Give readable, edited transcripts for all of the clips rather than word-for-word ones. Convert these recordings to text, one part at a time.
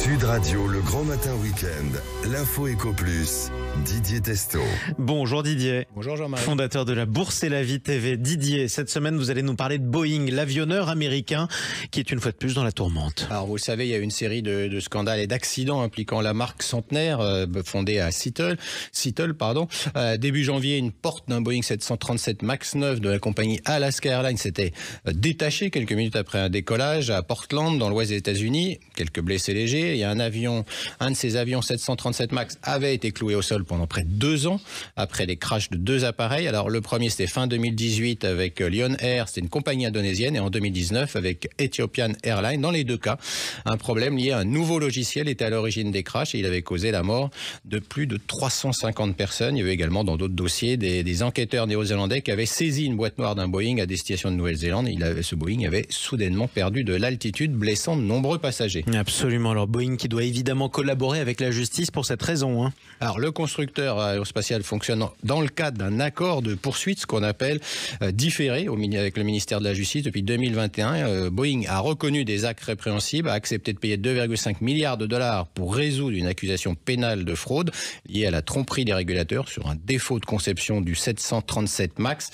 Sud Radio, le grand matin week-end, l'info Éco Plus, Didier Testo. Bonjour Didier. Bonjour Jean-Marie. Fondateur de la Bourse et la Vie TV. Didier, cette semaine vous allez nous parler de Boeing, l'avionneur américain qui est une fois de plus dans la tourmente. Alors vous le savez, il y a eu une série de scandales et d'accidents impliquant la marque centenaire fondée à Seattle. Début janvier, une porte d'un Boeing 737 MAX 9 de la compagnie Alaska Airlines s'était détachée quelques minutes après un décollage à Portland dans l'ouest des États-Unis. Quelques blessés légers. Il y a un de ces avions 737 MAX avait été cloué au sol pendant près de 2 ans après les crashs de 2 appareils. Alors le premier c'était fin 2018 avec Lion Air, c'était une compagnie indonésienne, et en 2019 avec Ethiopian Airlines. Dans les deux cas, un problème lié à un nouveau logiciel était à l'origine des crashs et il avait causé la mort de plus de 350 personnes. Il y avait également dans d'autres dossiers des enquêteurs néo-zélandais qui avaient saisi une boîte noire d'un Boeing à destination de Nouvelle-Zélande. Ce Boeing avait soudainement perdu de l'altitude, blessant de nombreux passagers. Absolument. Alors Boeing qui doit évidemment collaborer avec la justice pour cette raison. Alors le constructeur aérospatial fonctionne dans le cadre d'un accord de poursuite, ce qu'on appelle différé avec le ministère de la Justice depuis 2021. Boeing a reconnu des actes répréhensibles, a accepté de payer 2,5 milliards de dollars pour résoudre une accusation pénale de fraude liée à la tromperie des régulateurs sur un défaut de conception du 737 MAX.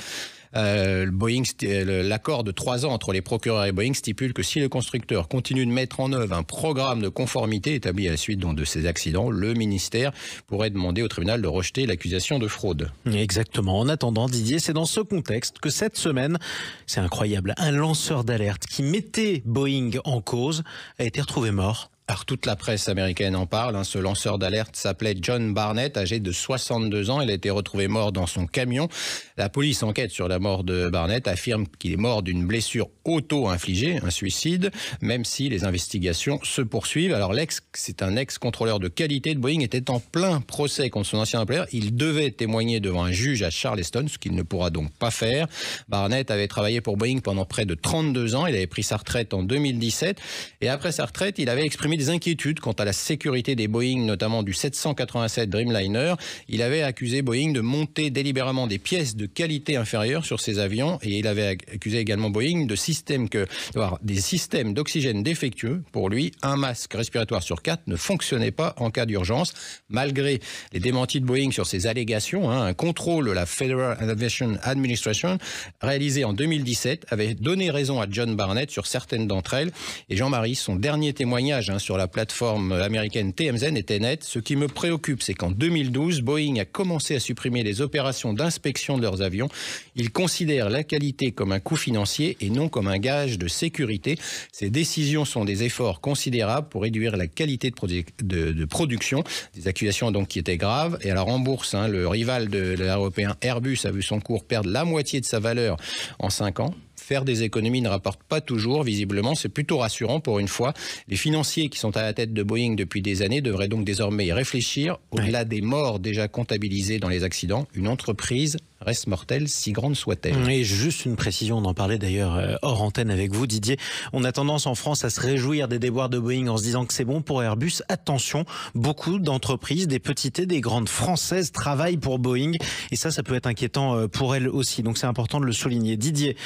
L'accord de 3 ans entre les procureurs et Boeing stipule que si le constructeur continue de mettre en œuvre un programme de conformité établi à la suite de ces accidents, le ministère pourrait demander au tribunal de rejeter l'accusation de fraude. Exactement. En attendant, Didier, c'est dans ce contexte que cette semaine, c'est incroyable, un lanceur d'alerte qui mettait Boeing en cause a été retrouvé mort. Alors toute la presse américaine en parle. Ce lanceur d'alerte s'appelait John Barnett, âgé de 62 ans. Il a été retrouvé mort dans son camion. La police enquête sur la mort de Barnett, affirme qu'il est mort d'une blessure auto-infligée, un suicide, même si les investigations se poursuivent. Alors c'est un ex-contrôleur de qualité de Boeing, était en plein procès contre son ancien employeur. Il devait témoigner devant un juge à Charleston, ce qu'il ne pourra donc pas faire. Barnett avait travaillé pour Boeing pendant près de 32 ans. Il avait pris sa retraite en 2017. Et après sa retraite, il avait exprimé des inquiétudes quant à la sécurité des Boeing, notamment du 787 Dreamliner. Il avait accusé Boeing de monter délibérément des pièces de qualité inférieure sur ses avions, et il avait accusé également Boeing d'avoir des systèmes d'oxygène défectueux. Pour lui, un masque respiratoire sur 4 ne fonctionnait pas en cas d'urgence. Malgré les démentis de Boeing sur ces allégations, un contrôle de la Federal Aviation Administration réalisé en 2017 avait donné raison à John Barnett sur certaines d'entre elles. Et Jean-Marie, son dernier témoignage sur la plateforme américaine TMZ était net. Ce qui me préoccupe, c'est qu'en 2012, Boeing a commencé à supprimer les opérations d'inspection de leurs avions. Ils considèrent la qualité comme un coût financier et non comme un gage de sécurité. Ces décisions sont des efforts considérables pour réduire la qualité de production. Des accusations donc qui étaient graves. Et alors en bourse, le rival de l'européen Airbus a vu son cours perdre la moitié de sa valeur en 5 ans. Faire des économies ne rapporte pas toujours, visiblement. C'est plutôt rassurant pour une fois. Les financiers qui sont à la tête de Boeing depuis des années devraient donc désormais y réfléchir. Au-delà des morts déjà comptabilisées dans les accidents, une entreprise reste mortelle, si grande soit-elle. Et juste une précision, on en parlait d'ailleurs hors antenne avec vous, Didier. On a tendance en France à se réjouir des déboires de Boeing en se disant que c'est bon pour Airbus. Attention, beaucoup d'entreprises, des petites et des grandes françaises travaillent pour Boeing. Et ça peut être inquiétant pour elles aussi. Donc c'est important de le souligner. Didier,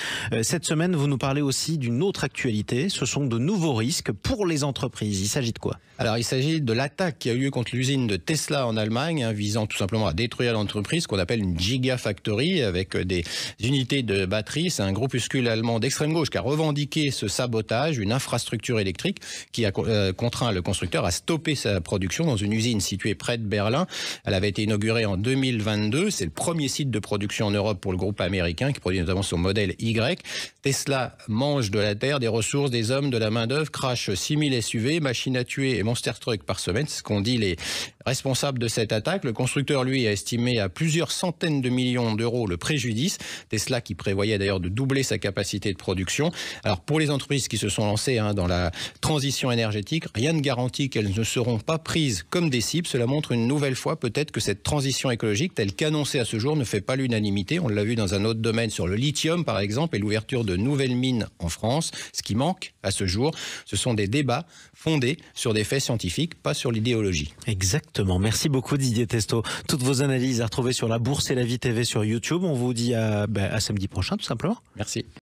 cette semaine, vous nous parlez aussi d'une autre actualité. Ce sont de nouveaux risques pour les entreprises. Il s'agit de quoi ? Alors, il s'agit de l'attaque qui a eu lieu contre l'usine de Tesla en Allemagne, visant tout simplement à détruire l'entreprise, qu'on appelle une Gigafactory, avec des unités de batterie. C'est un groupuscule allemand d'extrême gauche qui a revendiqué ce sabotage, une infrastructure électrique qui a contraint le constructeur à stopper sa production dans une usine située près de Berlin. Elle avait été inaugurée en 2022. C'est le premier site de production en Europe pour le groupe américain, qui produit notamment son modèle Y. Tesla mange de la terre, des ressources, des hommes, de la main-d'œuvre, crache 6000 SUV, machines à tuer et Monster Truck par semaine. C'est ce qu'ont dit les responsables de cette attaque. Le constructeur, lui, a estimé à plusieurs centaines de millions d'euros le préjudice. Tesla qui prévoyait d'ailleurs de doubler sa capacité de production. Alors pour les entreprises qui se sont lancées dans la transition énergétique, rien ne garantit qu'elles ne seront pas prises comme des cibles. Cela montre une nouvelle fois peut-être que cette transition écologique, telle qu'annoncée à ce jour, ne fait pas l'unanimité. On l'a vu dans un autre domaine sur le lithium par exemple, et l'ouverture de nouvelles mines en France. Ce qui manque à ce jour, ce sont des débats fondés sur des faits scientifiques, pas sur l'idéologie. Exactement. Merci beaucoup Didier Testo. Toutes vos analyses à retrouver sur la Bourse et la Vie TV sur YouTube. On vous dit à samedi prochain tout simplement. Merci.